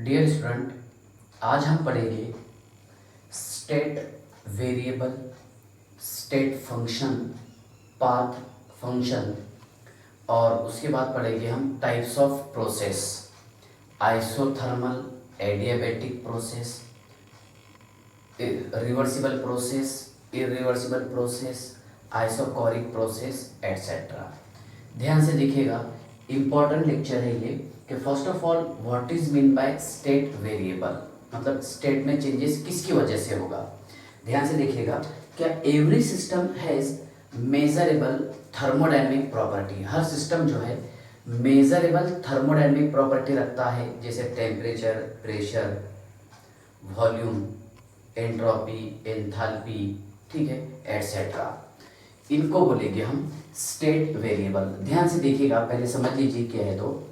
Dear student, आज हम पढ़ेंगे state variable, state function, path function और उसके बाद पढ़ेंगे हम types of process, isothermal, adiabatic process, reversible process, irreversible process, isochoric process etcetera. ध्यान से देखिएगा, इम्पॉर्टेंट लेक्चर है ये कि first of all what is mean by state variable, मतलब स्टेट में चेंजेस किसकी वजह से होगा। ध्यान से देखिएगा, क्या every system has measurable thermodynamic property. Her system जो है मेजरेबल थर्मोडायनेमिक प्रॉपर्टी रखता है, जैसे temperature, pressure, volume, entropy, enthalpy, ठीक है, एटसेट्रा। इनको बोलेंगे हम स्टेट वेरिएबल। ध्यान से देखिएगा, पहले समझ लीजिए क्या है। तो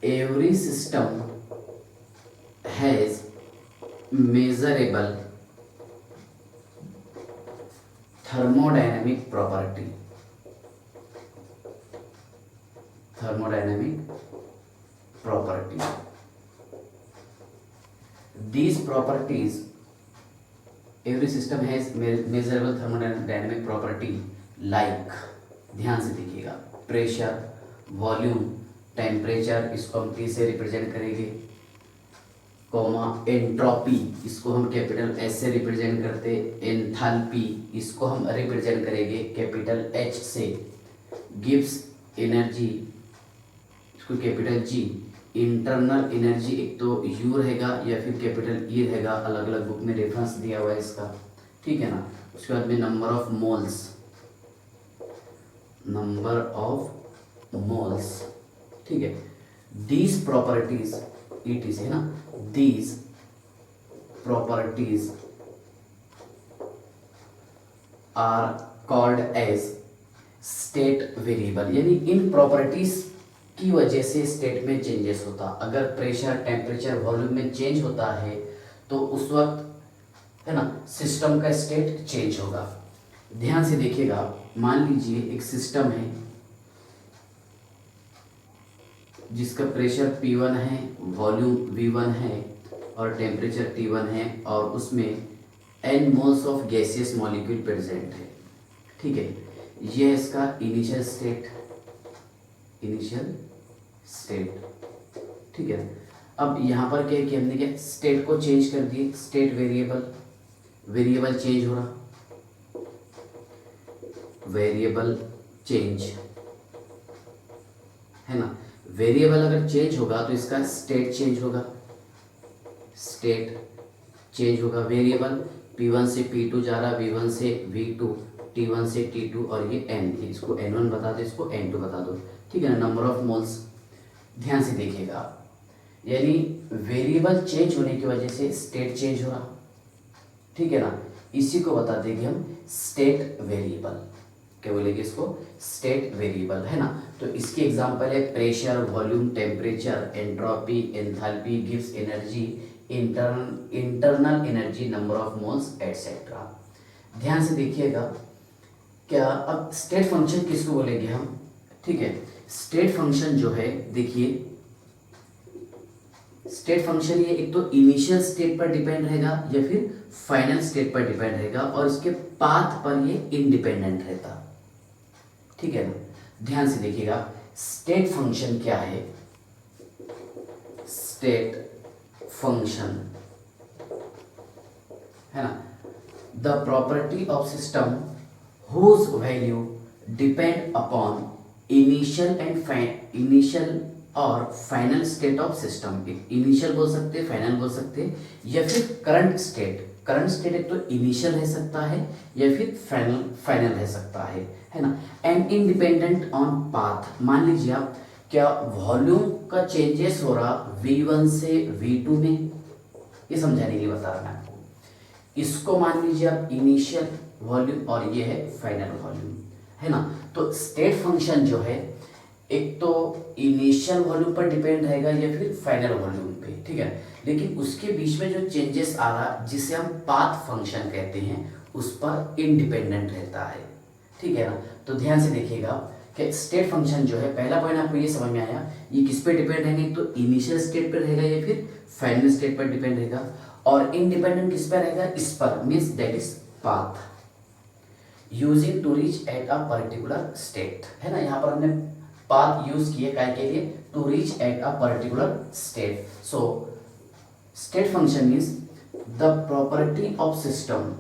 every system has measurable thermodynamic property, thermodynamic property. These properties, every system has measurable thermodynamic property like, ध्यान से देखिएगा, प्रेशर, वॉल्यूम, टेम्परेचर, इसको हम T से रिप्रेजेंट करेंगे, कॉमा, एंट्रोपी, इसको हम कैपिटल S से रिप्रेजेंट करते, एंथैल्पी, इसको हम रिप्रेजेंट करेंगे कैपिटल H से, गिव्स एनर्जी, इसको कैपिटल G, इंटरनल एनर्जी एक तो यू रहेगा या फिर कैपिटल ई रहेगा, अलग अलग बुक में रेफरेंस दिया हुआ है इसका, ठीक है ना। उसके बाद में number of moles, number of moles, ठीक है। दीज प्रॉपर्टीज, इट इज है ना, these properties are called as state variable, यानी इन प्रॉपर्टीज की वजह से स्टेट में चेंजेस होता। अगर प्रेशर, टेम्परेचर, वॉल्यूम में चेंज होता है तो उस वक्त है ना सिस्टम का स्टेट चेंज होगा। ध्यान से देखिएगा, मान लीजिए एक सिस्टम है जिसका प्रेशर P1 है, वॉल्यूम V1 है और टेम्परेचर T1 है और उसमें n moles of gaseous molecule present है, ठीक है। यह है इसका इनिशियल स्टेट, इनिशियल स्टेट, ठीक है। अब यहाँ पर क्या है कि हमने क्या स्टेट को चेंज कर दिए, स्टेट वेरिएबल, वेरिएबल चेंज हो रहा, वेरिएबल चेंज है ना। वेरिएबल अगर चेंज होगा तो इसका स्टेट चेंज होगा, स्टेट चेंज होगा। वेरिएबल P1 से P2 जा रहा, V1 से V2, T1 से T2 और ये N, इसको N1 बता दो, इसको N2 बता दो, ठीक है ना। नंबर ऑफ मोल्स, ध्यान से देखिएगा, यानी वेरिएबल चेंज होने की वजह से स्टेट चेंज हो रहा, ठीक है ना। इसी को बता देंगे हम स्टेट वेरिएबल, क्या बोलेंगे इसको, स्टेट वेरिएबल, है ना। तो इसके एग्जांपल है pressure, volume, temperature, entropy, enthalpy, gives energy, internal energy, number of moles etcetera. ध्यान से देखिएगा, क्या अब स्टेट फंक्शन किसको बोलेंगे हम, ठीक है। स्टेट फंक्शन जो है, देखिए स्टेट फंक्शन ये एक तो इनिशियल स्टेट पर डिपेंड रहेगा या फिर फाइनल स्टेट पर डिपेंड रहेगा और इसके पाथ पर ये इंडिपेंडेंट रहता, ठीक है ना। ध्यान से देखिएगा, स्टेट फंक्शन क्या है, स्टेट फंक्शन है ना, the property of system whose value depend upon initial और final state of system. Initial बोल सकते हैं, फाइनल बोल सकते हैं, या फिर करंट स्टेट। करंट स्टेट एक तो इनिशियल रह सकता है या फिर फाइनल रह सकता है ना। एंड इंडिपेंडेंट ऑन पाथ, मान लीजिए आप, क्या वॉल्यूम का चेंजेस हो रहा V1 से V2 में, ये समझाने के लिए बता रहा मैं आपको। इसको मान लीजिए आप इनिशियल वॉल्यूम और ये है फाइनल वॉल्यूम, है ना। तो स्टेट फंक्शन जो है एक तो इनिशियल वॉल्यूम पर डिपेंड रहेगा या फिर फाइनल वॉल्यूम पे, ठीक है। लेकिन उसके बीच में जो चेंजेस आ रहा, जिसे हम पाथ फंक्शन कहते हैं, उस पर इंडिपेंडेंट रहता है, ठीक है ना। तो ध्यान से देखिएगा, कि स्टेट फंक्शन जो है, पहला पॉइंट आपको ये समझ में आया, ये किस पे डिपेंड रहेंगे, तो इनिशियल स्टेट पर रहेगा या फिर फाइनल स्टेट पर डिपेंड रहेगा, और इंडिपेंडेंट किस पर रहेगा, इस पर, means that is path using to reach at a particular state, है ना। यहाँ पर हमने पाथ यूज किए काय के लिए, to reach at a particular state. So state function means the property of system,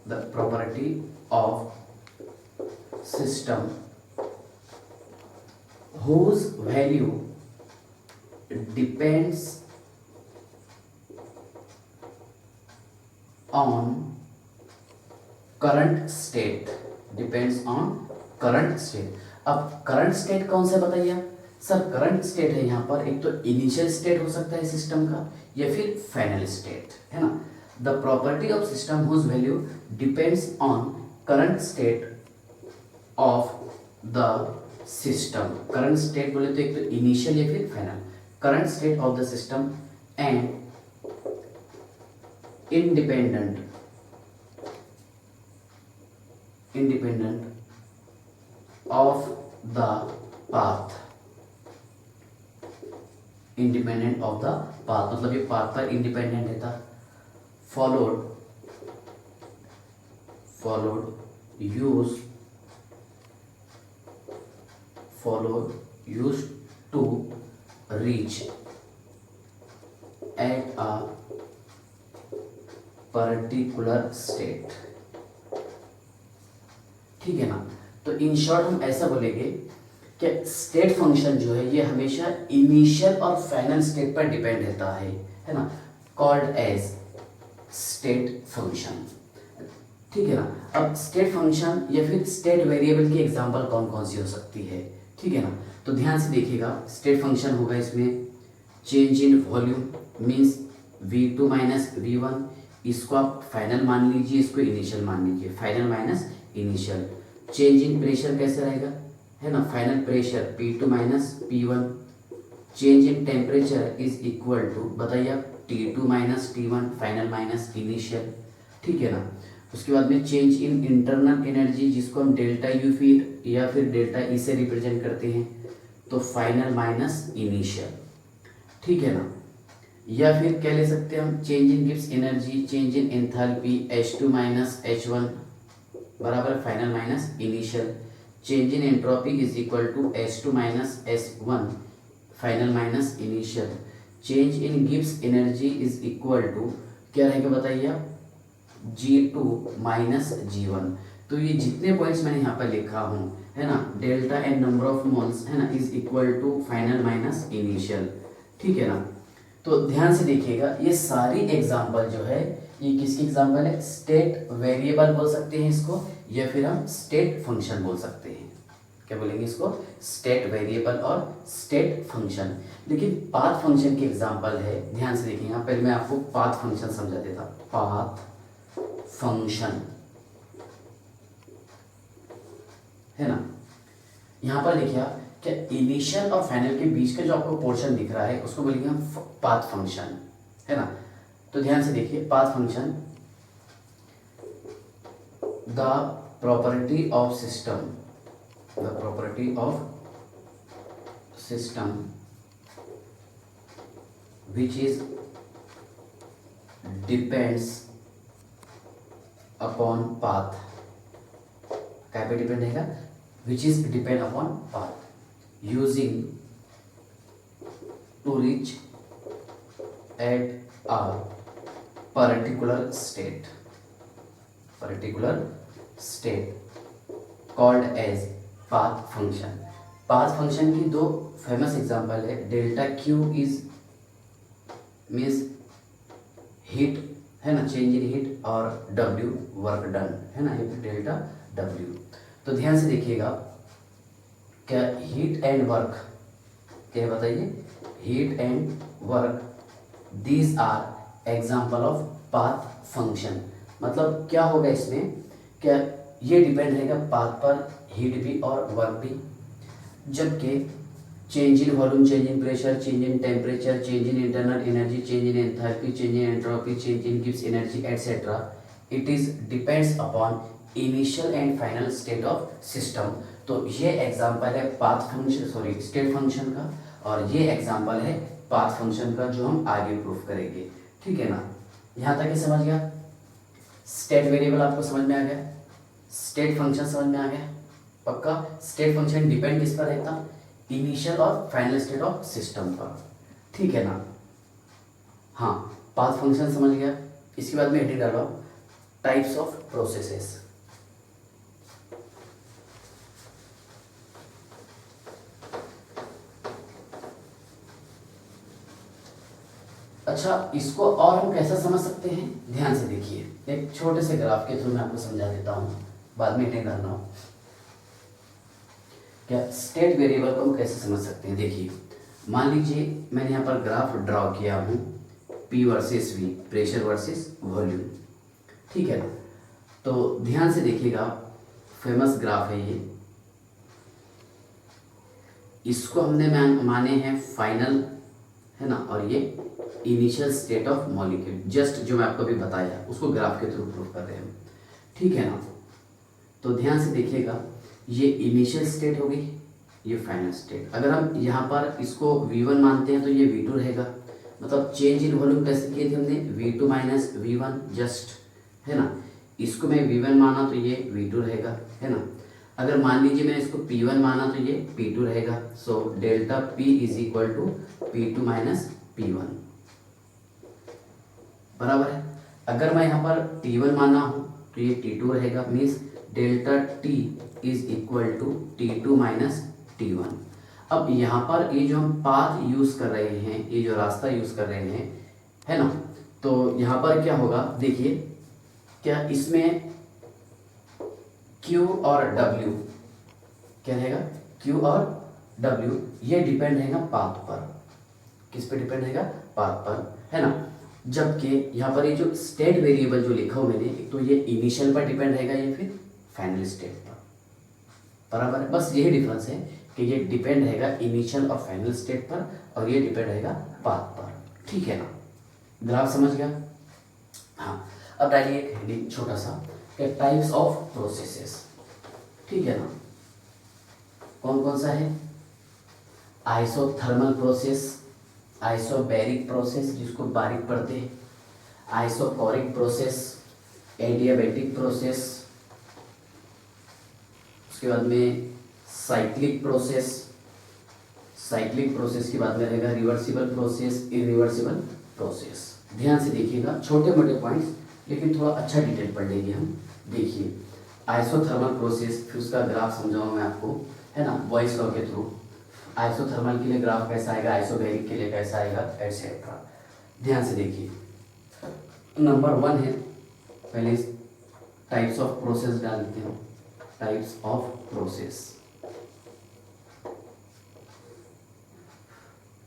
the property of system whose value depends on current state, depends on current state। अब करंट स्टेट कौन सा बताइए sir, current state है यहाँ पर, एक तो initial state हो सकता है सिस्टम का या फिर फाइनल स्टेट, है ना। The property of system whose value depends on current state of the system. Current state बोले तो एक तो इनिशियल या फिर final, current state of the system and independent of the path, independent of the path मतलब ये path पर independent रहता, followed used to reach at a particular state. ठीक है ना। तो इन शॉर्ट हम ऐसा बोलेंगे कि स्टेट फंक्शन जो है ये हमेशा इनिशियल और फाइनल स्टेट पर डिपेंड रहता है ना, कॉल्ड एज स्टेट फंक्शन। ठीक है ना। अब स्टेट फंक्शन या फिर स्टेट वेरिएबल की एग्जांपल कौन कौन सी हो सकती है, ठीक है ना। तो ध्यान से देखिएगा, स्टेट फंक्शन होगा इसमें change in volume means V2 minus V1, इसको आप फाइनल मान लीजिए, इसको इनिशियल मान लीजिए, final minus initial. Change in pressure कैसे रहेगा, है ना, final pressure P2 minus P1। Change in temperature is equal to, बताइए आप, T2 minus T1, final minus initial. ठीक है ना। उसके बाद में चेंज इन इंटरनल एनर्जी, जिसको हम डेल्टा यू फिर या फिर डेल्टा ई से रिप्रेजेंट करते हैं, तो फाइनल माइनस इनिशियल। ठीक है ना। या फिर क्या ले सकते हैं हम, change in Gibbs energy, change in enthalpy H2 minus H1 बराबर final minus initial. Change in entropy is equal to H2 minus S1 final minus initial. Change in Gibbs energy is equal to क्या रहेगा बताइए आप, G2 minus G1। तो ये जितने points मैंने यहाँ पर लिखा हूँ, है ना, delta and number of moles, है ना, is equal to final minus initial. ठीक है ना। तो ध्यान से देखिएगा, ये सारी एग्जाम्पल जो है ये किसकी एग्जाम्पल है, स्टेट वेरिएबल बोल सकते हैं इसको, या फिर हम स्टेट फंक्शन बोल सकते हैं। क्या बोलेंगे इसको, स्टेट वेरिएबल और स्टेट फंक्शन। लेकिन पाथ फंक्शन की एग्जाम्पल है, ध्यान से देखिएगा, पहले मैं आपको पाथ फंक्शन समझा देता। पाथ फंक्शन, है ना, यहाँ पर देखिए क्या इनिशियल और फाइनल के बीच का जो आपको पोर्शन दिख रहा है उसको बोलेंगे हम पाथ फंक्शन, है ना। तो ध्यान से देखिए, path function, the property of system, the property of system which is depends upon path, क्या पे डिपेंड रहेगा, which is depend upon path using to reach at a particular state called as path function। path function की दो famous example है, delta Q is means heat, है ना, change in heat, और W work done, है ना, ये delta W। तो ध्यान से देखिएगा, क्या हीट एंड वर्क, क्या बताइए, heat and work, these are example of path function. मतलब क्या होगा इसमें, क्या ये डिपेंड रहेगा पाथ पर, हीट भी और वर्क भी। जबकि change in volume, change in pressure, change in temperature, change in internal energy, change in enthalpy, change in entropy, change in Gibbs energy etcetera, it is depends upon initial and final state of system. तो ये example है path function, sorry state function का, और ये example है path function का जो हम आगे प्रूफ करेंगे। ठीक है ना, यहाँ तक ही समझ गया। स्टेट वेरिएबल आपको समझ में आ गया, स्टेट फंक्शन समझ में आ गया पक्का। स्टेट फंक्शन डिपेंड किस पर रहता, इनिशियल और फाइनल स्टेट ऑफ सिस्टम पर। ठीक है ना, हाँ पाथ फंक्शन समझ गया। इसके बाद में हेडिंग डाला टाइप्स ऑफ प्रोसेसेस। अच्छा, इसको और हम कैसे समझ सकते हैं, ध्यान से देखिए, एक छोटे से ग्राफ के थ्रू मैं आपको समझा देता हूँ, बाद में हेडिंग डालना हो। क्या स्टेट वेरिएबल को हम कैसे समझ सकते हैं, देखिए मान लीजिए मैंने यहाँ पर ग्राफ ड्रॉ किया हूँ, P versus V, pressure versus volume. ठीक है ना, तो ध्यान से देखिएगा, फेमस ग्राफ है ये, इसको हमने माने हैं फाइनल, है ना, और ये initial state of molecule, just जो मैं आपको अभी बताया उसको ग्राफ के थ्रू प्रूफ कर रहे हैं। ठीक है ना, तो ध्यान से देखिएगा, ये इनिशियल स्टेट होगी, ये फाइनल स्टेट। अगर हम यहाँ पर इसको V1 मानते हैं तो ये V2 रहेगा, मतलब चेंज इन वॉल्यूम कैसे किए थे हमने, V2 माइनस V1 जस्ट, है ना। इसको मैं V1 माना तो ये V2 रहेगा, है ना। अगर मान लीजिए मैं इसको P1 माना तो ये P2 रहेगा। So delta P is equal to P2 minus P1 बराबर है। अगर मैं यहाँ पर T1 माना हूँ तो ये T2 रहेगा, means delta T is equal to T2 minus T1। अब यहाँ पर ये जो हम पाथ यूज कर रहे हैं, ये जो रास्ता यूज कर रहे हैं, है ना, तो यहाँ पर क्या होगा देखिए, क्या इसमें Q और W क्या रहेगा, Q और W ये डिपेंड रहेगा पाथ पर, किस पे डिपेंड रहेगा, पाथ पर, है ना। जबकि यहाँ पर ये जो स्टेट वेरिएबल जो लिखा हूँ मैंने, तो ये इनिशियल पर डिपेंड रहेगा, ये फिर फाइनल स्टेट पर, बराबर है। बस यही डिफरेंस है कि ये डिपेंड रहेगा इनिशियल और फाइनल स्टेट पर, और ये डिपेंड रहेगा पाथ पर। ठीक है ना, ग्राफ समझ गया। हाँ, अब डालिए एक हेडिंग छोटा सा, टाइप्स ऑफ प्रोसेसेस। ठीक है ना, कौन कौन सा है, आइसोथर्मल प्रोसेस, आइसोबैरिक प्रोसेस जिसको बारीक पढ़ते हैं, आइसोकोरिक प्रोसेस, एडियाबैटिक प्रोसेस, उसके बाद में साइक्लिक प्रोसेस, साइक्लिक प्रोसेस के बाद में रहेगा रिवर्सिबल प्रोसेस, इरिवर्सिबल प्रोसेस। ध्यान से देखिएगा, छोटे मोटे पॉइंट्स, लेकिन थोड़ा अच्छा डिटेल पढ़ लेंगे हम। देखिए आइसोथर्मल प्रोसेस, फिर उसका ग्राफ समझाऊंगा मैं आपको, है ना, बॉयस लॉ के थ्रू। आइसोथर्मल के लिए ग्राफ कैसा आएगा, आइसोबैरिक के लिए कैसा आएगा, एटसेट्रा। ध्यान से देखिए, नंबर 1 है, पहले टाइप्स ऑफ प्रोसेस डाल देते हैं, टाइप्स ऑफ प्रोसेस।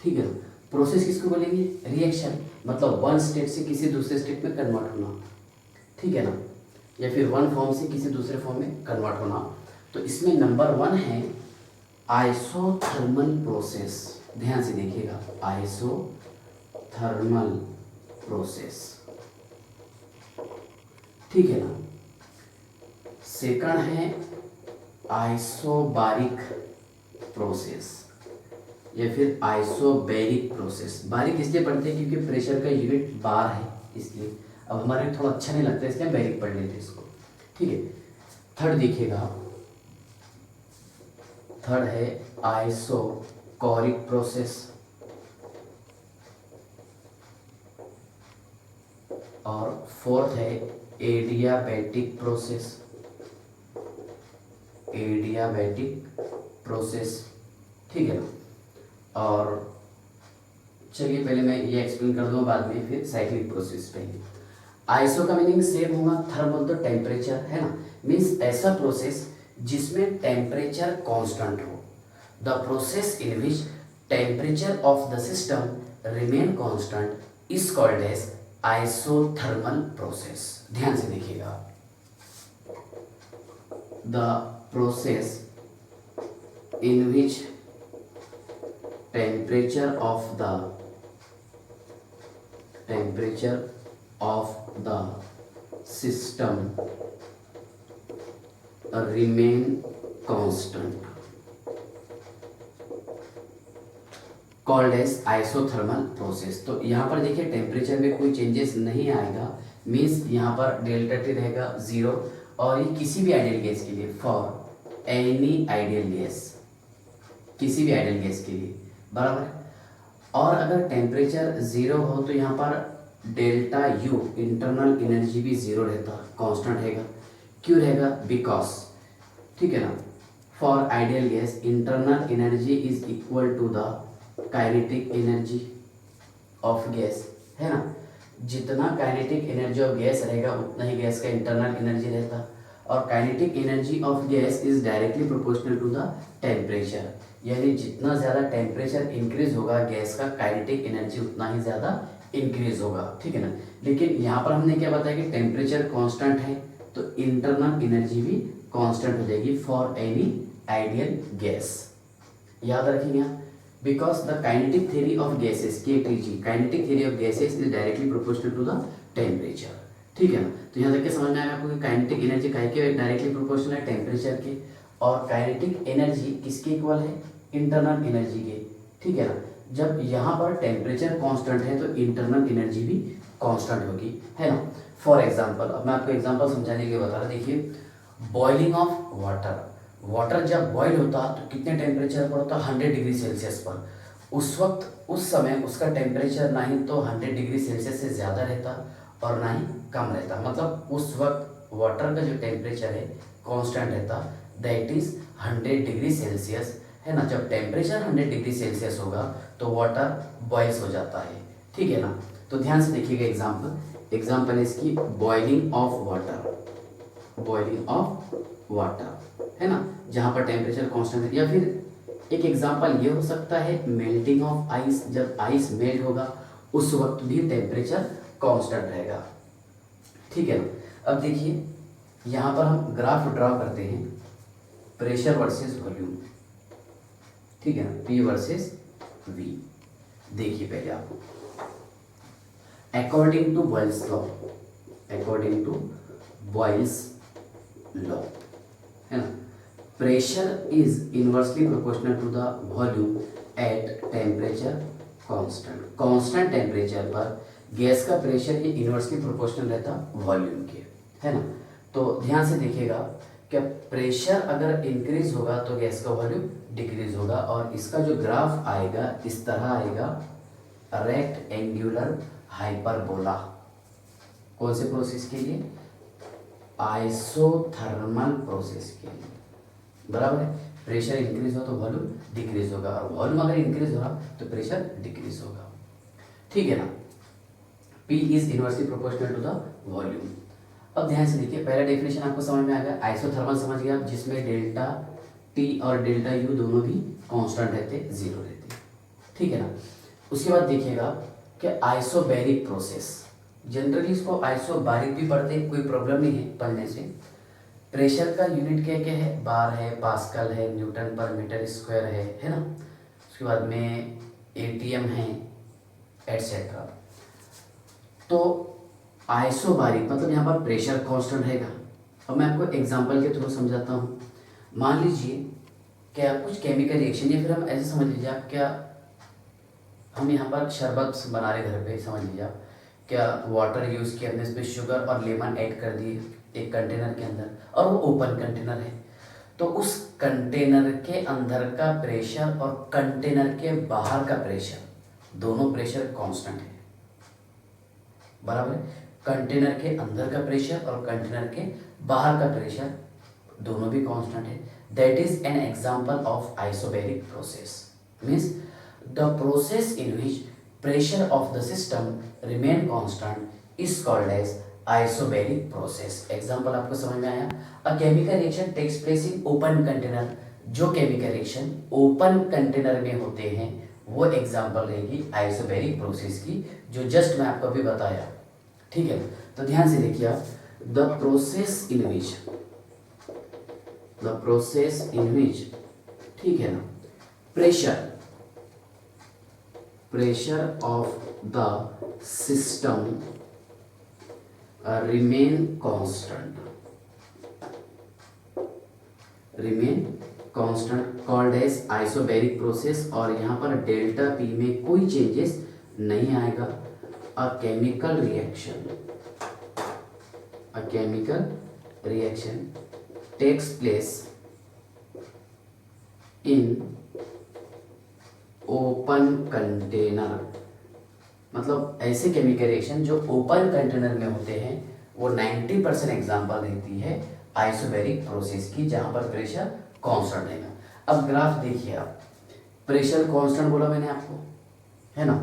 ठीक है, प्रोसेस किसको बोलेंगे, रिएक्शन, मतलब वन स्टेट से किसी दूसरे स्टेट में कन्वर्ट होना। ठीक है ना, या फिर वन फॉर्म से किसी दूसरे फॉर्म में कन्वर्ट होना। तो इसमें नंबर 1 है आइसोथर्मल प्रोसेस। ध्यान से देखिएगा, आइसोथर्मल प्रोसेस। ठीक है ना, सेकंड है आइसोबारिक प्रोसेस या फिर आइसोबैरिक प्रोसेस। बारीक इसलिए पढ़ते हैं क्योंकि प्रेशर का यूनिट बार है, इसलिए अब हमारे थोड़ा अच्छा नहीं लगता, इसलिए बैरिक पढ़ लेते इसको। ठीक है, थर्ड देखिएगा, थर्ड है आइसोकोरिक प्रोसेस, और फोर्थ है एडियाबैटिक प्रोसेस, एडियाबैटिक प्रोसेस। ठीक है ना, और चलिए पहले मैं ये एक्सप्लेन कर दूँ, बाद में फिर साइक्लिक प्रोसेस पे। आइसो का मीनिंग सेम होगा, थर्मल तो टेम्परेचर, है ना, मीन्स ऐसा प्रोसेस जिसमें टेम्परेचर कांस्टेंट हो। The process in which temperature of the system remain constant is called as isothermal process. ध्यान से देखिएगा, the process in which temperature of the system remain constant called as isothermal process. तो यहाँ पर देखिए temperature में कोई चेंजेस नहीं आएगा, मीन्स यहाँ पर डेल्टा टी रहेगा 0, और ये किसी भी आइडियल गैस के लिए, फॉर एनी आइडियल गैस, किसी भी आइडियल गैस के लिए, बराबर। और अगर टेम्परेचर 0 हो तो यहाँ पर डेल्टा यू इंटरनल एनर्जी भी 0 रहता, कांस्टेंट रहेगा। क्यों रहेगा? बिकॉज, ठीक है ना, for ideal gas internal energy is equal to the kinetic energy of gas, है ना। जितना काइनेटिक एनर्जी ऑफ गैस रहेगा उतना ही गैस का इंटरनल एनर्जी रहता, और kinetic energy of gas is directly proportional to the temperature, यानी जितना ज़्यादा टेम्परेचर इंक्रीज होगा गैस का काइनेटिक एनर्जी उतना ही ज़्यादा इंक्रीज होगा, ठीक है ना। लेकिन यहाँ पर हमने क्या बताया कि टेम्परेचर कांस्टेंट है तो इंटरनल एनर्जी भी कांस्टेंट हो जाएगी फॉर एनी आइडियल गैस, याद रखिएगा। Because the kinetic theory of gases, KTG, kinetic theory of gases is directly proportional to the temperature, ठीक है ना। तो यहाँ तक के समझ में आएगा आपको कि काइनेटिक एनर्जी काहे के डायरेक्टली प्रोपोर्शनल है? टेम्परेचर के। और काइनेटिक एनर्जी किसके इक्वल है? इंटरनल एनर्जी के, ठीक है ना। जब यहाँ पर टेम्परेचर कांस्टेंट है तो इंटरनल एनर्जी भी कांस्टेंट होगी, है ना। फॉर एग्जांपल, अब मैं आपको एग्जांपल समझाने के लिए बता रहा, देखिए बॉइलिंग ऑफ वाटर, वाटर जब बॉईल होता तो कितने टेम्परेचर पर होता? 100 डिग्री सेल्सियस पर। उस वक्त, उस समय उसका टेम्परेचर ना ही तो 100 डिग्री सेल्सियस से ज़्यादा रहता और ना ही कम रहता, मतलब उस वक्त वाटर का जो टेम्परेचर है कांस्टेंट रहता, दैट इज 100 डिग्री सेल्सियस, है ना। जब टेम्परेचर 100 डिग्री सेल्सियस होगा तो वाटर बॉइल्स हो जाता है, ठीक है ना। तो ध्यान से देखिएगा एग्जाम्पल है इसकी boiling of water, boiling of water, है ना, जहाँ पर टेम्परेचर कांस्टेंट है। या फिर एक एग्जांपल ये हो सकता है मेल्टिंग ऑफ आइस, जब आइस मेल्ट होगा उस वक्त भी टेम्परेचर कांस्टेंट रहेगा, ठीक है ना। अब देखिए यहाँ पर हम ग्राफ ड्रॉ करते हैं, प्रेशर वर्सेस वॉल्यूम, ठीक है ना, P वर्सेस V। देखिए पहले आप according to Boyle's law, according to Boyle's law, है ना, pressure is inversely proportional to the volume at temperature constant. Constant temperature पर गैस का प्रेशर ये इनवर्सली प्रोपोर्शनल रहता वॉल्यूम के, है ना। तो ध्यान से देखिएगा कि प्रेशर अगर इंक्रीज होगा तो गैस का वॉल्यूम डिक्रीज होगा, और इसका जो ग्राफ आएगा इस तरह आएगा, रेक्ट एंगुलर हाइपरबोला। कौन से प्रोसेस के लिए? आइसोथर्मल प्रोसेस के लिए, बराबर है। प्रेशर इंक्रीज हो तो वॉल्यूम डिक्रीज होगा, और वॉल्यूम अगर इंक्रीज हो रहा तो प्रेशर डिक्रीज होगा, ठीक है ना। P is inversely proportional to the volume. अब ध्यान से देखिए, पहला डेफिनेशन आपको समझ में आ गया, आइसोथर्मल समझ गया, जिसमें डेल्टा T और डेल्टा U दोनों भी कांस्टेंट रहते, 0 रहते, ठीक है ना। उसके बाद देखिएगा कि आइसोबैरिक प्रोसेस, जनरली इसको आइसोबारिक भी पढ़ते हैं, कोई प्रॉब्लम नहीं है पढ़ने से। प्रेशर का यूनिट क्या क्या है? बार है, पास्कल है, न्यूटन पर मीटर स्क्वायर है ना। उसके बाद में ATM है, एटसेट्रा। तो आइसोबारिक मतलब यहाँ पर प्रेशर कांस्टेंट रहेगा। अब मैं आपको एग्जांपल के थ्रू समझाता हूँ। मान लीजिए क्या कुछ केमिकल रिएक्शन, या फिर हम ऐसे समझ लीजिए आप, क्या हम यहाँ पर शरबत बना रहे घर पे, समझ लीजिए आप, क्या वाटर यूज़ किया, हमने इसमें शुगर और लेमन ऐड कर दिए एक कंटेनर के अंदर, और वो ओपन कंटेनर है, तो उस कंटेनर के अंदर का प्रेशर और कंटेनर के बाहर का प्रेशर, दोनों प्रेशर कांस्टेंट है, बराबर है। कंटेनर के अंदर का प्रेशर और कंटेनर के बाहर का प्रेशर दोनों भी कांस्टेंट है। That is an example of isobaric process, means the process in which pressure of the system remain constant is called as isobaric process। Example आपको समझ में आया? A chemical reaction takes place in open container। जो chemical reaction open container में होते हैं वो example रहेगी आइसोबैरिक प्रोसेस की, जो जस्ट मैं आपको अभी बताया, ठीक है। तो ध्यान से देखिए आप, द प्रोसेस इन विच, ठीक है ना, pressure of the system remain remain constant called as isobaric process, और यहाँ पर डेल्टा पी में कोई चेंजेस नहीं आएगा। A chemical reaction takes place in open container, मतलब ऐसे केमिकल रिएक्शन जो ओपन कंटेनर में होते हैं वो 90% एग्जाम्पल रहती है आइसोबैरिक प्रोसेस की, जहां पर प्रेशर कांस्टेंट रहेगा। अब ग्राफ देखिए आप, प्रेशर कांस्टेंट बोला मैंने आपको, है ना,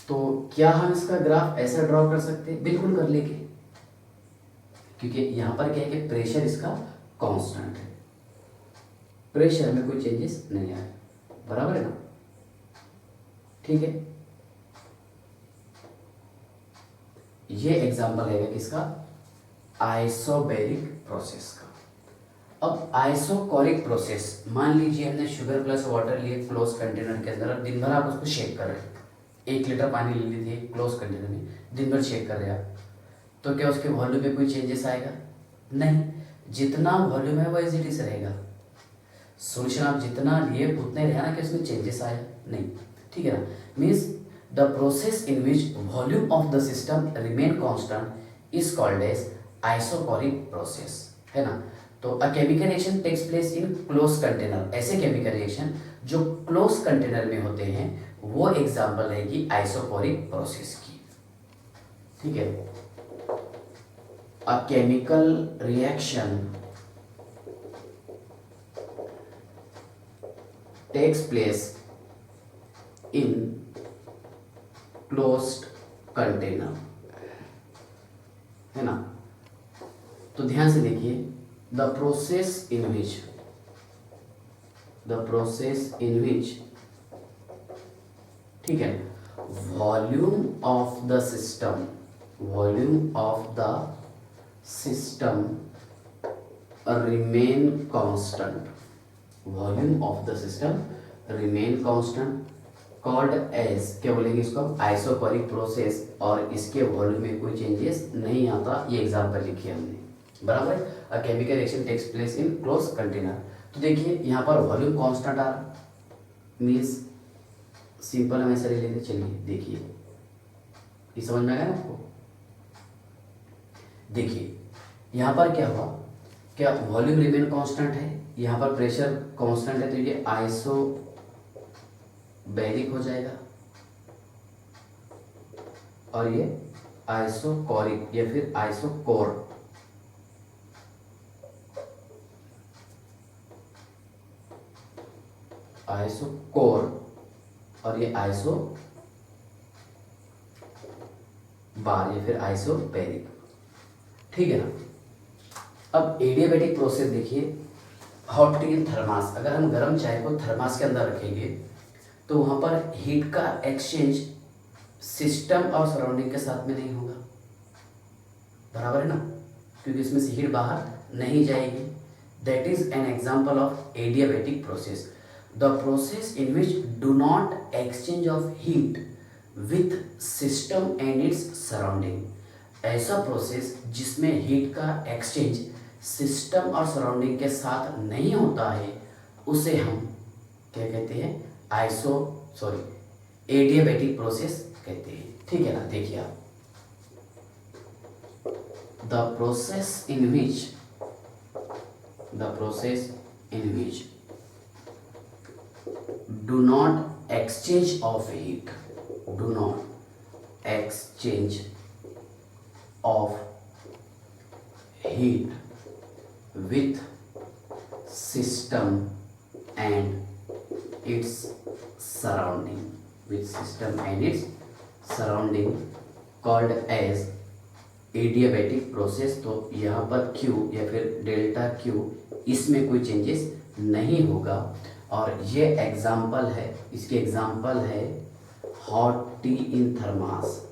तो क्या हम इसका ग्राफ ऐसा ड्रॉ कर सकते हैं? बिल्कुल कर लेंगे, क्योंकि यहां पर क्या है कि प्रेशर इसका कांस्टेंट है, प्रेशर में कोई चेंजेस नहीं आए, बराबर है ना, ठीक है। ये एग्जाम्पल है किसका? आइसोबैरिक प्रोसेस का। अब आइसोकोरिक प्रोसेस, मान लीजिए हमने शुगर प्लस वाटर लिए क्लोज कंटेनर के अंदर, अब दिन भर आप उसको शेक कर रहे हैं, 1 लीटर पानी ले लीजिए क्लोज कंटेनर में, दिन भर शेक कर रहे हैं आप, तो क्या उसके वॉल्यूम में कोई चेंजेस आएगा? नहीं, जितना वॉल्यूम है वो एज इट इज रहेगा। सॉल्यूशन आप जितना लिए उतने रहना कि उसमें चेंजेस आए नहीं, ठीक है ना। Means the process in which volume of the system remain constant is called as isochoric process, है ना। तो a chemical reaction takes place in close container, ऐसे केमिकल रिएक्शन जो क्लोज कंटेनर में होते हैं वो एग्जाम्पल रहेगी आइसोकोरिक प्रोसेस की, ठीक है। अ chemical reaction takes place in closed container, है ना। तो ध्यान से देखिए, the process in which ठीक है, volume of the system remain constant, volume of the system remain constant called as, क्या बोलेंगे इसको, आइसोकोरिक प्रोसेस, और इसके वॉल्यूम में कोई चेंजेस नहीं आता। ये एग्जांपल लिखी हमने, बराबर। A chemical reaction takes place in close container, तो देखिए यहाँ पर वॉल्यूम कांस्टेंट आ रहा, मीन्स सिंपल हम ऐसा ले लेते, चलिए देखिए, ये समझ में आया ना आपको। देखिए यहाँ पर क्या हुआ, क्या वॉल्यूम रिमेन कांस्टेंट है, यहाँ पर प्रेशर कांस्टेंट है, तो ये आइसोबैरिक हो जाएगा, और ये आइसोकोरिक या फिर आइसोकोर, और ये आइसो बार या फिर आइसोबैरिक, ठीक है ना। अब एडियाबैटिक प्रोसेस देखिए, हॉट टी इन थर्मास, अगर हम गर्म चाय को थर्मास के अंदर रखेंगे तो वहाँ पर हीट का एक्सचेंज सिस्टम और सराउंडिंग के साथ में नहीं होगा, बराबर है ना, क्योंकि इसमें से हीट बाहर नहीं जाएगी। That is an example of adiabatic process, the process in which do not exchange of heat with system and its surrounding, ऐसा प्रोसेस जिसमें हीट का एक्सचेंज सिस्टम और सराउंडिंग के साथ नहीं होता है, उसे हम क्या कहते हैं, एडियाबैटिक प्रोसेस कहते हैं, ठीक है ना। देखिए आप, the process in which do not exchange of heat with system and its surrounding called as adiabatic process. तो यहाँ पर Q या फिर डेल्टा Q, इसमें कोई चेंजेस नहीं होगा, और ये एग्जाम्पल है, इसके एग्जाम्पल है हॉट टी इन थर्मास,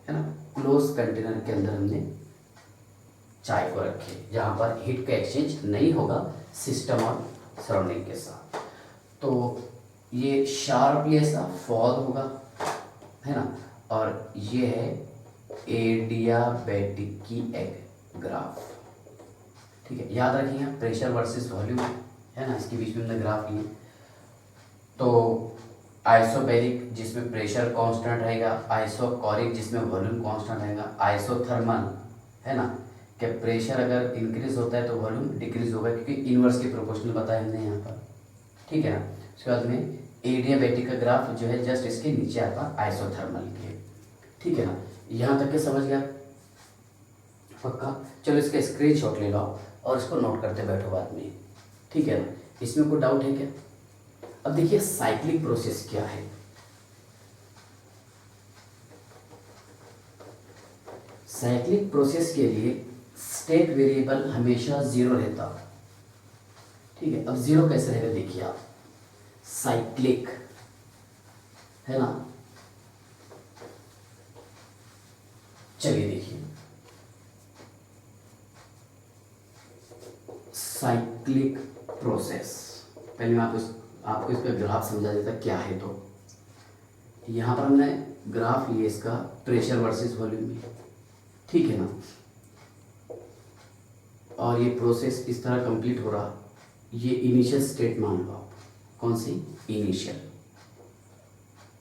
है ना, क्लोज कंटेनर के अंदर हमने चाय को रखे, जहाँ पर हीट का एक्सचेंज नहीं होगा सिस्टम और सराउंडिंग के साथ। तो ये शार्पली ऐसा फॉल होगा, है ना, और ये है एडियाबैटिक की एक ग्राफ, ठीक है, याद रखिए प्रेशर वर्सेस वॉल्यूम है ना, इसके बीच में हमने ग्राफ लिए। तो आइसोबैरिक जिसमें प्रेशर कांस्टेंट रहेगा, आइसोकोरिक जिसमें वॉल्यूम कांस्टेंट रहेगा, आइसोथर्मल है ना कि प्रेशर अगर इंक्रीज होता है तो वॉल्यूम डिक्रीज होगा, क्योंकि इनवर्स के प्रोपोर्शनल बताया हमने यहाँ पर, ठीक है ना। उसके बाद में एडियाबैटिक का ग्राफ जो है जस्ट इसके नीचे आता आइसोथर्मल के, ठीक है ना। यहाँ तक के समझ गया पक्का। चलो इसका स्क्रीनशॉट ले लो और इसको नोट करते बैठो बाद में, ठीक है ना। इसमें कोई डाउट है क्या? अब देखिए साइक्लिक प्रोसेस क्या है। साइक्लिक प्रोसेस के लिए स्टेट वेरिएबल हमेशा जीरो रहता, ठीक है। अब जीरो कैसे रहेगा देखिए आप, साइक्लिक है ना। चलिए देखिए साइक्लिक प्रोसेस, पहले मैं आपको इसका ग्राफ समझा देता क्या है। तो यहाँ पर हमने ग्राफ लिए इसका प्रेशर वर्सेस वॉल्यूम में, ठीक है ना। और ये प्रोसेस इस तरह कंप्लीट हो रहा, ये इनिशियल स्टेट मान लो आप, कौन सी इनिशियल,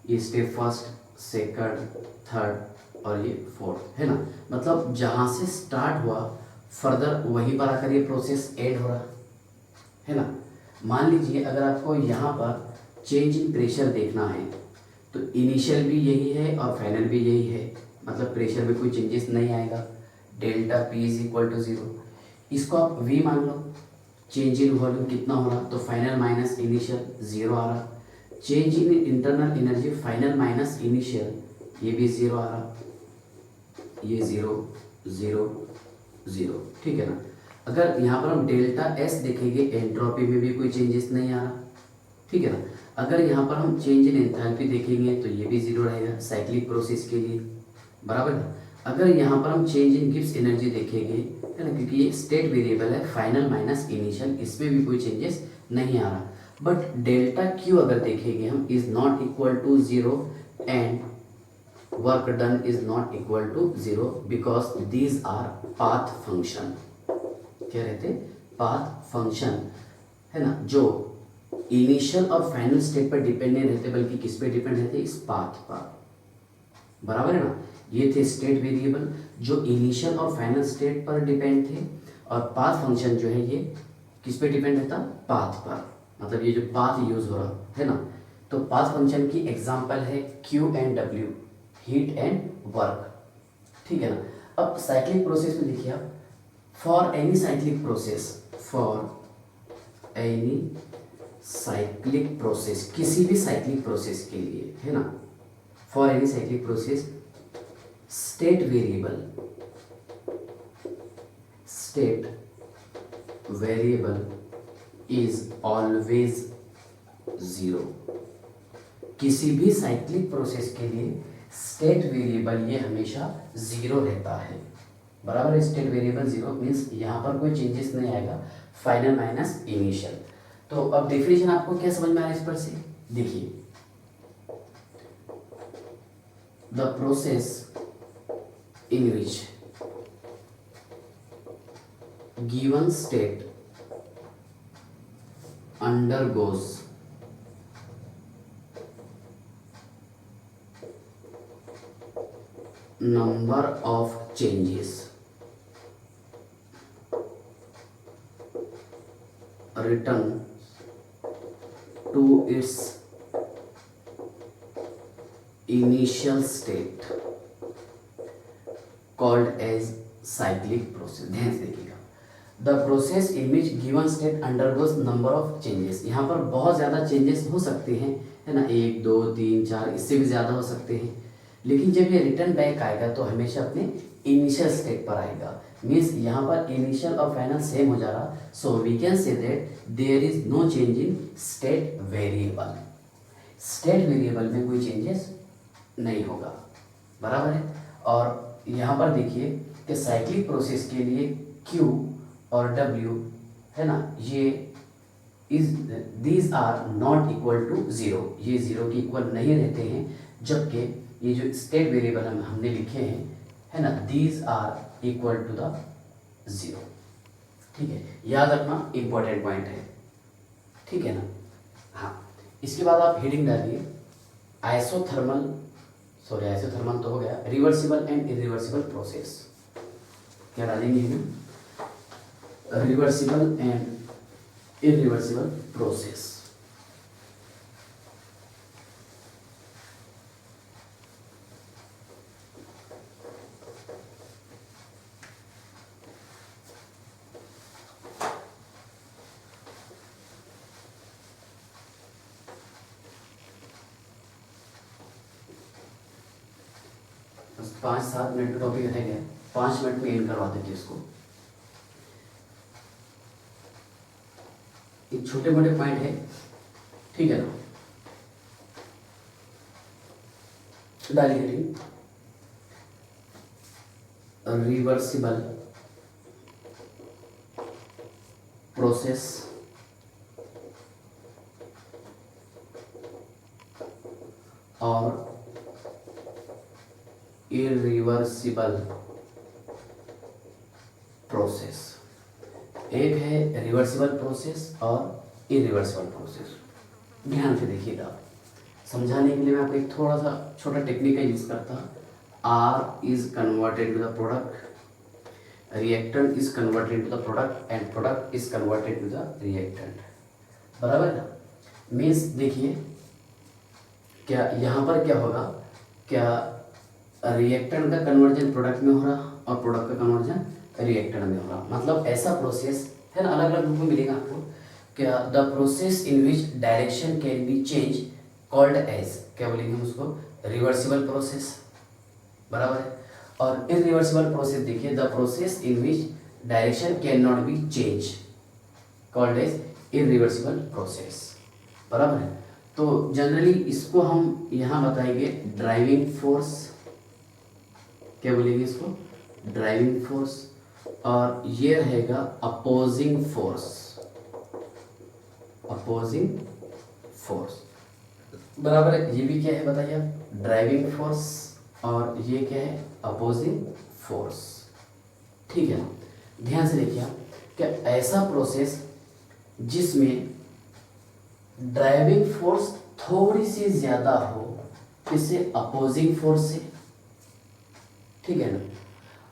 ये स्टेप फर्स्ट सेकंड थर्ड और ये फोर्थ है ना। मतलब जहाँ से स्टार्ट हुआ फर्दर वहीं पर आकर ये प्रोसेस एंड हो रहा है ना। मान लीजिए अगर आपको यहाँ पर चेंज इन प्रेशर देखना है तो इनिशियल भी यही है और फाइनल भी यही है, मतलब प्रेशर में कोई चेंजेस नहीं आएगा। Delta P is equal to zero, इसको आप वी मान लो। चेंज इन वॉल्यूम कितना हो रहा, तो फाइनल माइनस इनिशियल ज़ीरो आ रहा। Change in internal energy final minus initial, ये भी ज़ीरो आ रहा, ये ज़ीरो ज़ीरो ज़ीरो, ठीक है ना। अगर यहाँ पर हम डेल्टा एस देखेंगे एंट्रोपी में भी कोई चेंजेस नहीं आ रहा, ठीक है ना। अगर यहाँ पर हम चेंज इन एंथैल्पी देखेंगे तो ये भी जीरो रहेगा साइक्लिक प्रोसेस के लिए, बराबर है। अगर यहाँ पर हम चेंज इन गिब्स एनर्जी देखेंगे है ना, क्योंकि ये स्टेट वेरिएबल है फाइनल माइनस इनिशियल, इसमें भी कोई चेंजेस नहीं आ रहा। बट डेल्टा क्यू अगर देखेंगे हम is not equal to zero and work done is not equal to zero because these are path function. क्या रहते, पाथ फंक्शन है ना, जो इनिशियल और फाइनल स्टेट पर डिपेंड नहीं रहते बल्कि किस पे डिपेंड रहते, इस पाथ पर, बराबर है ना। ये थे स्टेट वेरिएबल जो इनिशियल और फाइनल स्टेट पर डिपेंड थे, और पाथ फंक्शन जो है ये किस पे डिपेंड रहता, पाथ पर, मतलब ये जो पाथ यूज हो रहा है ना। तो पाथ फंक्शन की एग्जांपल है Q and W, heat and work, ठीक है ना। अब साइक्लिक प्रोसेस में देखिए आप, for any cyclic process, for any cyclic process, किसी भी साइक्लिक प्रोसेस के लिए है ना, for any cyclic process state variable, state variable is always zero. किसी भी साइक्लिक प्रोसेस के लिए स्टेट वेरिएबल ये हमेशा जीरो रहता है, बराबर है। स्टेट वेरिएबल जीरो मीन्स यहाँ पर कोई चेंजेस नहीं आएगा, फाइनल माइनस इनिशियल। तो अब डेफिनेशन आपको क्या समझ में आया इस पर से, देखिए the process in which given state undergoes number of changes return to its initial state called as cyclic process। ध्यान से देखिएगा, the process in which given state undergoes number of changes. यहाँ पर बहुत ज़्यादा चेंजेस हो सकते हैं है ना, 1 2 3 4 इससे भी ज़्यादा हो सकते हैं, लेकिन जब ये रिटर्न बैक आएगा तो हमेशा अपने इनिशियल स्टेट पर आएगा। मीन्स यहाँ पर इनिशियल और फाइनल सेम हो जा रहा, so we can say that there is no change in state variable. State variable में कोई चेंजेस नहीं होगा, बराबर है। और यहाँ पर देखिए कि साइक्लिक प्रोसेस के लिए Q और W है ना, ये is these are not equal to zero, ये ज़ीरो के इक्वल नहीं रहते हैं, जबकि ये जो स्टेट वेरिएबल हमने लिखे हैं है ना, these are equal to the zero, ठीक है, याद रखना इंपॉर्टेंट पॉइंट है, ठीक है ना। हाँ, इसके बाद आप हेडिंग डालिए आइसोथर्मल तो हो गया, रिवर्सिबल एंड इरिवर्सिबल प्रोसेस। क्या डालेंगे हम? Reversible and irreversible process. बस 5-7 मिनट का टॉपिक रह गया, 5 मिनट में एंड करवा देंगे इसको। ये छोटे मोटे पॉइंट है, ठीक है ना। डालिए हेडिंग रिवर्सिबल प्रोसेस और इरिवर्सिबल प्रोसेस। एक है रिवर्सिबल प्रोसेस और इरिवर्सिबल प्रोसेस। ध्यान से देखिएगा, समझाने के लिए मैं आपको एक थोड़ा सा छोटा टेक्निक का यूज करता। R is converted to the product, reactant is converted to the product and product is converted to the reactant, बराबर ना। मीन्स देखिए क्या यहाँ पर क्या होगा, क्या रिएक्टेंट का कन्वर्जन प्रोडक्ट में हो रहा और प्रोडक्ट का कन्वर्जन रिएक्टेंट में हो रहा। मतलब ऐसा प्रोसेस है ना, अलग अलग रूप में मिलेगा आपको। क्या the process in which direction can be change called as, क्या बोलेंगे हम उसको, रिवर्सिबल प्रोसेस, बराबर है। और इरिवर्सिबल प्रोसेस देखिए, the process in which direction can not be change called as irreversible process, बराबर है। तो जनरली इसको हम यहाँ बताएंगे ड्राइविंग फोर्स, क्या बोलेंगे इसको, ड्राइविंग फोर्स। और ये रहेगा अपोजिंग फोर्स, अपोजिंग फोर्स, बराबर है। ये भी क्या है बताइए आप, ड्राइविंग फोर्स, और ये क्या है, अपोजिंग फोर्स, ठीक है ना। ध्यान से देखिए आप, क्या ऐसा प्रोसेस जिसमें ड्राइविंग फोर्स थोड़ी सी ज्यादा हो किससे, अपोजिंग फोर्स से, ठीक है ना।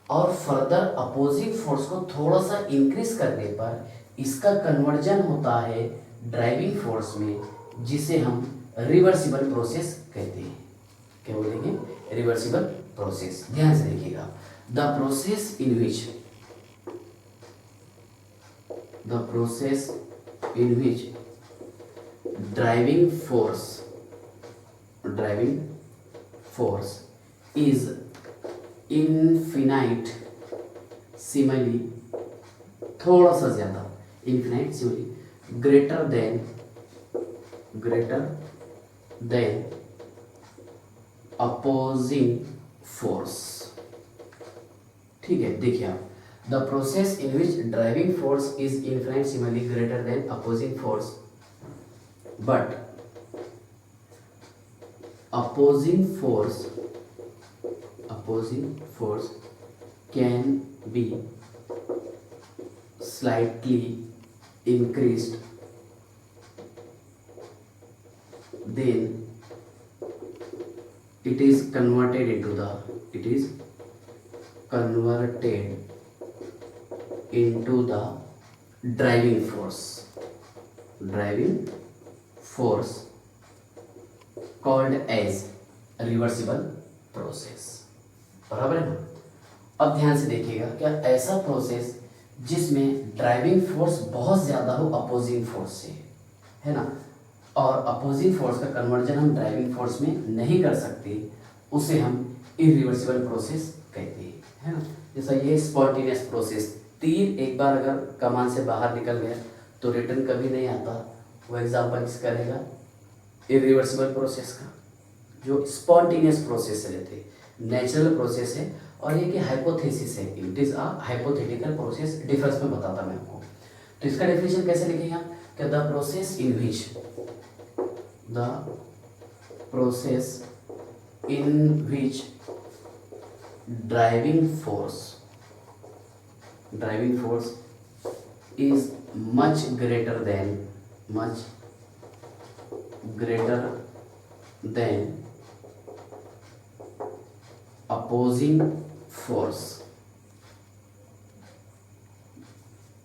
और फर्दर अपोजिंग फोर्स को थोड़ा सा इंक्रीज करने पर इसका कन्वर्जन होता है ड्राइविंग फोर्स में, जिसे हम रिवर्सिबल प्रोसेस कहते हैं। क्या बोलेंगे, रिवर्सिबल प्रोसेस। ध्यान से देखिएगा, the process in which driving force is infinitesimally, थोड़ा सा ज्यादा, infinitesimally greater than opposing force, ठीक है। देखिए आप, the process in which driving force is infinitesimally greater than opposing force, but opposing force can be slightly increased, then it is converted into the driving force called as reversible process, बराबर है ना। अब ध्यान से देखिएगा, क्या ऐसा process जिसमें ड्राइविंग फोर्स बहुत ज्यादा हो अपोजिंग फोर्स से, है ना, और अपोजिंग फोर्स का कन्वर्जन हम ड्राइविंग फोर्स में नहीं कर सकते, उसे हम इरिवर्सिबल प्रोसेस कहते हैं, है ना। जैसा ये स्पॉन्टेनियस प्रोसेस, तीर एक बार अगर कमान से बाहर निकल गया तो रिटर्न कभी नहीं आता, वो एग्जाम्पल किसका रहेगा, इरिवर्सिबल प्रोसेस का। जो स्पॉन्टेनियस प्रोसेस से रहते हैं, नेचुरल प्रोसेस है, और ये कि हाइपोथेसिस है, it is a hypothetical process. Difference में बताता मैं आपको। तो इसका डेफिनेशन कैसे लिखेंगे हम, कि the process in which driving force is much greater than opposing force,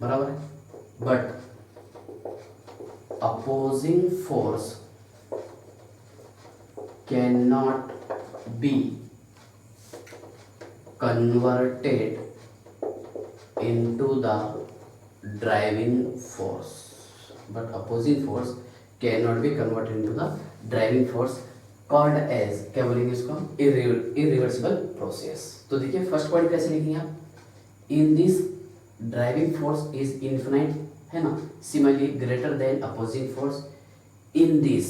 बराबर है, but opposing force cannot be converted into the driving force, but opposing force cannot be converted into the driving force called as, क्या बोलेंगे इसको, irreversible process। तो देखिए first point कैसे लिखेंगे आप, in this driving force is infinite, है ना, similarly greater than opposing force, in this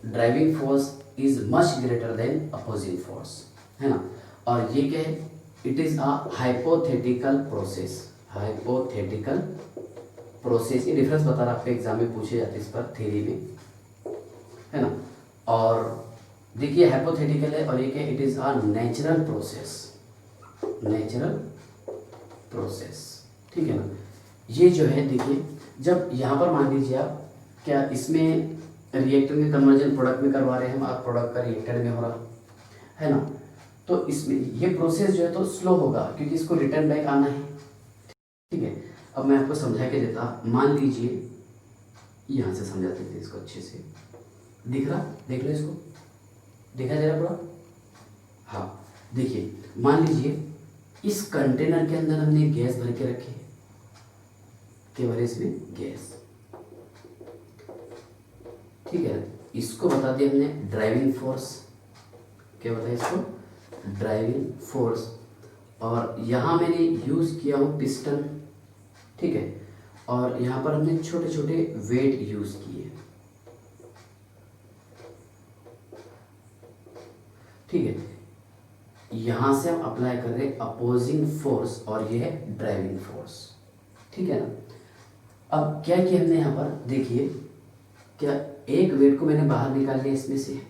driving force is much greater than opposing force, है ना। और ये क्या है, it is a hypothetical process, hypothetical process, ये डिफरेंस बता रहा, आपके एग्जाम में पूछे जाते इस पर थ्योरी में, है ना। और देखिए हाइपोथेटिकल है और ये क्या, it is a natural process, natural process, ठीक है ना। ये जो है देखिए, जब यहाँ पर मान लीजिए आप, क्या इसमें रिएक्टर में कन्वर्जन प्रोडक्ट में करवा रहे हैं हम, आप प्रोडक्ट का रिएक्टर में हो रहा है ना, तो इसमें ये प्रोसेस जो है तो स्लो होगा क्योंकि इसको रिटर्न बैक आना है, ठीक है। अब मैं आपको समझा के देता, मान लीजिए यहाँ से समझाते थे इसको अच्छे से, दिख रहा, देख लो इसको, दिखा दे रहा पूरा, हाँ देखिए, मान लीजिए इस कंटेनर के अंदर हमने गैस भर के रखी है, क्या भरे इसमें गैस, ठीक है, इसको बता दिया हमने ड्राइविंग फोर्स, क्या बताया इसको, ड्राइविंग फोर्स, और यहाँ मैंने यूज़ किया हूँ पिस्टन, ठीक है, और यहाँ पर हमने छोटे छोटे वेट यूज़ किए, ठीक है। यहाँ से हम अप्लाई कर रहे हैं अपोजिंग फोर्स और ये है ड्राइविंग फोर्स, ठीक है ना। अब क्या किया हमने यहाँ पर, देखिए क्या एक वेट को मैंने बाहर निकाल लिया इसमें से,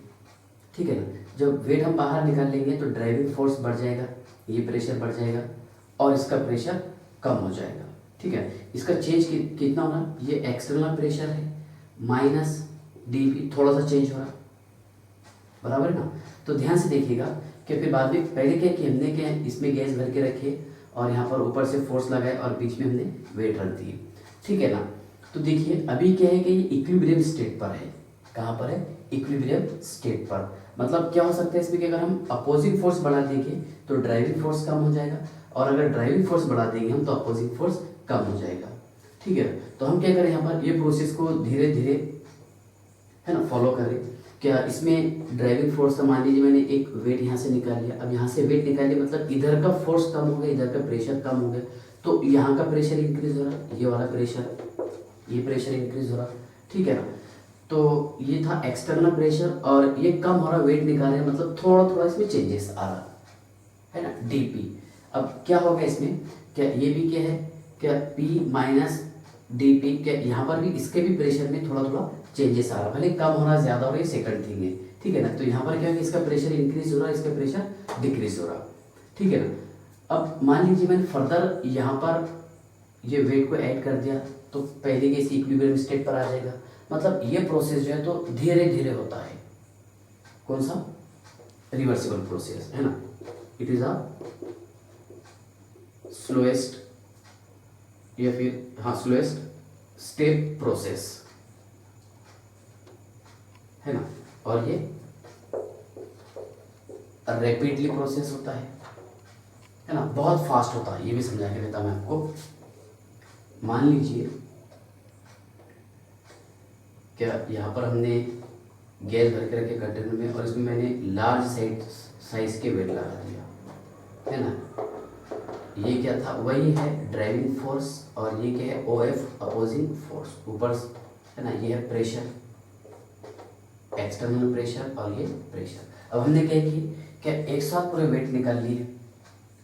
ठीक है ना। जब वेट हम बाहर निकाल लेंगे तो ड्राइविंग फोर्स बढ़ जाएगा, ये प्रेशर बढ़ जाएगा और इसका प्रेशर कम हो जाएगा, ठीक है। इसका चेंज कितना होना, ये एक्सटर्नल प्रेशर है माइनस dP, थोड़ा सा चेंज हो रहा, बराबर ना। तो ध्यान से देखिएगा कि फिर बाद में पहले क्या कि हमने क्या इसमें गैस भर के रखे और यहाँ पर ऊपर से फोर्स लगाए और बीच में हमने वेट रख दिए, ठीक है ना। तो देखिए अभी क्या है कि ये इक्विलिब्रियम स्टेट पर है, कहाँ पर है, इक्विलिब्रियम स्टेट पर, मतलब क्या हो सकता है इसमें कि अगर हम अपोजिंग फोर्स बढ़ा देंगे तो ड्राइविंग फोर्स कम हो जाएगा, और अगर ड्राइविंग फोर्स बढ़ा देंगे हम तो अपोजिंग फोर्स कम हो जाएगा, ठीक है। तो हम क्या करें, यहाँ पर ये प्रोसेस को धीरे धीरे, है ना, फॉलो करें। क्या इसमें ड्राइविंग फोर्स का मान लीजिए मैंने एक वेट यहाँ से निकाल लिया, अब यहाँ से वेट निकाल लिया मतलब इधर का फोर्स कम हो गया, इधर का प्रेशर कम हो गया, तो यहाँ का प्रेशर इंक्रीज हो रहा, ये वाला प्रेशर, ये प्रेशर इंक्रीज हो रहा, ठीक है ना। तो ये था एक्सटर्नल प्रेशर और ये कम हो रहा, वेट निकाल रहे मतलब थोड़ा थोड़ा इसमें चेंजेस आ रहा है ना, dP। अब क्या होगा इसमें, क्या ये भी क्या है, क्या P माइनस dP, क्या यहाँ पर भी इसके भी प्रेशर में थोड़ा थोड़ा चेंजेस आ रहा, भले कम हो रहा ज्यादा हो रहा है सेकंड थिंग है, ठीक है ना। तो यहाँ पर क्या होगा, इसका प्रेशर इंक्रीज हो रहा है, इसका प्रेशर डिक्रीज हो रहा, ठीक है ना। अब मान लीजिए मैंने फर्दर यहाँ पर ये वेट को ऐड कर दिया तो पहले के इस इक्विलिब्रियम स्टेट पर आ जाएगा, मतलब ये प्रोसेस जो है तो धीरे धीरे होता है, कौन सा, रिवर्सिबल प्रोसेस, है ना। इट इज अ स्लोएस्ट, या फिर हाँ स्लोएस्ट स्टेप प्रोसेस, है ना। और ये रैपिडली प्रोसेस होता है ना, बहुत फास्ट होता है, ये भी समझा के देता मैं आपको। मान लीजिए क्या यहाँ पर हमने गैस भर के रखे कंटेनर में और इसमें मैंने लार्ज साइज के वेट लगा दिया, है ना। ये क्या था, वही है ड्राइविंग फोर्स, और ये क्या है OF अपोजिंग फोर्स, ऊपर है ना, ये है प्रेशर, एक्सटर्नल प्रेशर और ये प्रेशर। अब हमने क्या की, क्या एक साथ पूरे वेट निकाल लिए,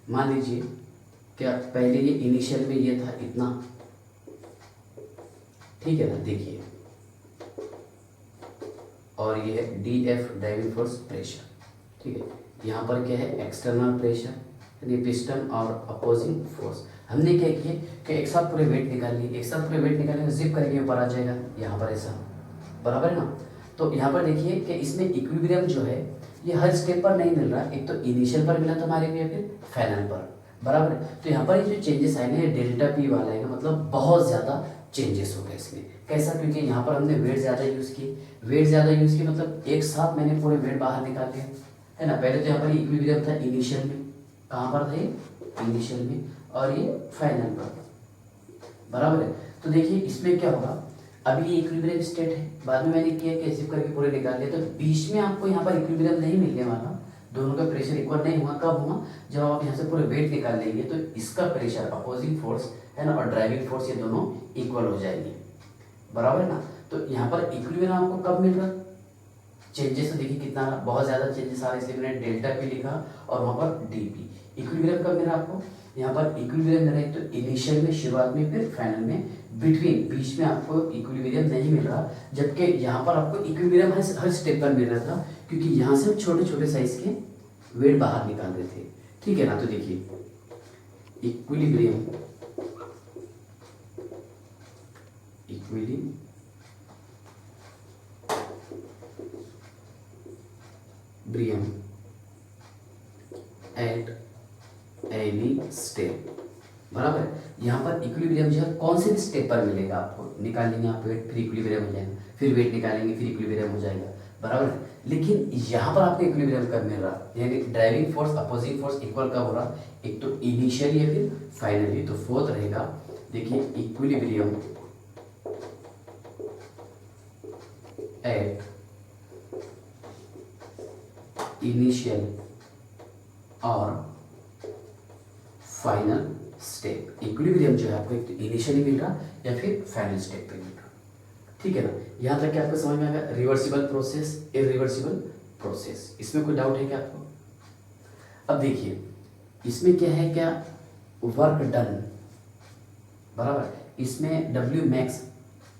मान लीजिए क्या पहले ये इनिशियल में ये था इतना, ठीक है ना, देखिए, और ये है DF ड्राइविंग फोर्स प्रेशर, ठीक है। यहाँ पर क्या है एक्सटर्नल प्रेशर यानी पिस्टन और अपोजिंग फोर्स। हमने क्या किया कि एक साथ पूरे वेट निकाल लिए, एक साथ पूरे वेट निकालेंगे, जिप करके ऊपर आ जाएगा यहाँ पर ऐसा, बराबर है ना। तो यहाँ पर देखिए कि इसमें इक्विलिब्रियम जो है ये हर स्टेप पर नहीं मिल रहा, एक तो इनिशियल पर मिला था हमारे को या फिर फाइनल पर, बराबर है। तो यहाँ पर ये जो चेंजेस आए हैं डेल्टा पी वाला है, मतलब बहुत ज़्यादा चेंजेस हो गए इसमें। कैसा? क्योंकि यहाँ पर हमने वेट ज़्यादा यूज़ की, वेट ज़्यादा यूज़ की मतलब एक साथ मैंने पूरे वेट बाहर निकाल लिया, है ना। पहले तो यहाँ पर इक्विलिब्रियम था इनिशियल में, कहाँ पर था ये? इनिशियल में, और ये फाइनल पर, बराबर है। तो देखिए इसमें क्या होगा, अभी ये इक्विलिब्रियम स्टेट है, बाद में मैंने किया कि जिप करके पूरे निकाल लिया, तो बीच में आपको यहाँ पर इक्विलिब्रियम नहीं मिलने वाला, दोनों का प्रेशर इक्वल नहीं हुआ। कब हुआ? जब आप यहाँ से पूरे वेट निकाल लेंगे तो इसका प्रेशर अपोजिंग फोर्स है ना और ड्राइविंग फोर्स, ये दोनों इक्वल हो जाएंगे, बराबर है ना। तो यहाँ पर इक्विलिब्रियम आपको कब मिल रहा? चेंजेस तो देखिए कितना बहुत ज़्यादा चेंजेस आ रहे, इसलिए मैंने डेल्टा पी लिखा और वहाँ पर डी पी। इक्विलिब्रियम कब मिला आपको? यहाँ पर इक्विलिब्रियम मिला तो इनिशियल में, शुरुआत में, फिर फाइनल में, बिटवीन बीच में आपको इक्विलिब्रियम नहीं मिल रहा, जबकि यहाँ पर आपको इक्विलिब्रियम हर स्टेप पर मिल रहा था, क्योंकि यहाँ से हम छोटे छोटे साइज के वेट बाहर निकाल रहे थे, ठीक है ना। तो देखिए इक्विलिब्रियम एट एनी स्टेप, बराबर है। यहाँ पर इक्विलिब्रियम जो है कौन से भी स्टेप पर मिलेगा आपको, निकालेंगे आप वेट, फिर इक्विलिब्रियम हो जाएगा, फिर वेट निकालेंगे, फिर इक्विलिब्रियम हो जाएगा, बराबर है। लेकिन यहाँ पर आपको इक्विलिब्रियम कब मिल रहा, यानी driving force opposing force equal कब हो रहा? एक तो इनिशियली या फिर फाइनली। तो फोर्थ रहेगा, देखिए इक्विलिब्रियम एट इनिशियल और फाइनल स्टेप। इक्विलिब्रियम जो है आपको एक तो इनिशियली मिल रहा या फिर फाइनल स्टेप पे मिल रहा, ठीक है ना। यहाँ तक कि आपको समझ में आएगा रिवर्सिबल प्रोसेस, इरिवर्सिबल प्रोसेस, इसमें कोई डाउट है क्या आपको? अब देखिए इसमें क्या है, क्या वर्क डन, बराबर, इसमें W max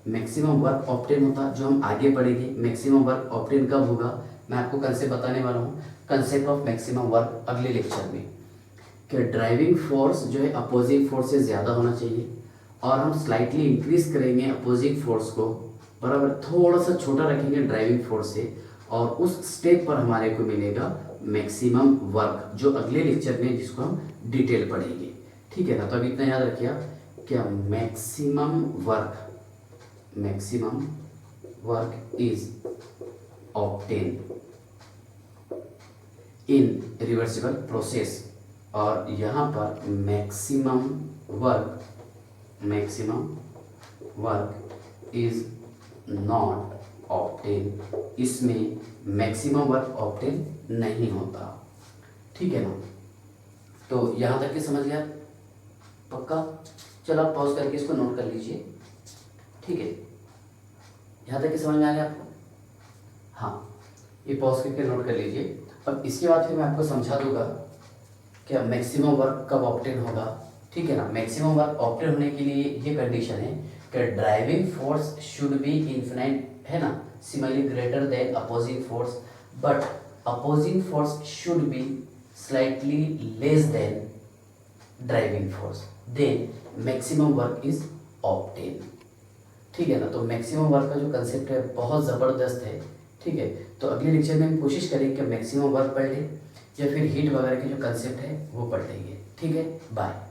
maximum work obtain होता, जो हम आगे पढ़ेंगे। मैक्सिमम वर्क ऑब्टेन कब होगा मैं आपको कंसेप्ट बताने वाला हूँ, कंसेप्ट ऑफ मैक्सिमम वर्क अगले लेक्चर में, कि ड्राइविंग फोर्स जो है अपोजिंग फोर्स से ज़्यादा होना चाहिए, और हम स्लाइटली इंक्रीज करेंगे अपोजिंग फोर्स को, बराबर, थोड़ा सा छोटा रखेंगे ड्राइविंग फोर्स से, और उस स्टेप पर हमारे को मिलेगा मैक्सिमम वर्क, जो अगले लेक्चर में जिसको हम डिटेल पढ़ेंगे, ठीक है ना। तो अभी इतना याद रखिए क्या maximum work is obtain in reversible process, और यहाँ पर maximum work is not obtain, इसमें मैक्सिमम वर्क ऑब्टेन नहीं होता, ठीक है ना। तो यहाँ तक के समझ गया पक्का? चलो आप पॉज करके इसको नोट कर लीजिए, ठीक है। यहाँ तक के समझ में आ गया आपको? हाँ, ये पॉज करके नोट कर लीजिए। अब इसके बाद फिर मैं आपको समझा दूंगा कि मैक्सिमम वर्क कब ऑब्टेन होगा, ठीक है ना। मैक्सिमम वर्क ऑब्टेन होने के लिए ये कंडीशन है कि driving force should be infinite, है ना, similarly greater than opposing force, but opposing force should be slightly less than driving force, then maximum work is obtain, ठीक है ना। तो मैक्सिमम वर्क का जो कंसेप्ट है बहुत ज़बरदस्त है, ठीक है। तो अगले लेक्चर में हम कोशिश करेंगे कि मैक्सिमम वर्क पढ़ लें, या फिर हीट वगैरह के जो कंसेप्ट है वो पढ़ लेंगे, ठीक है। बाय।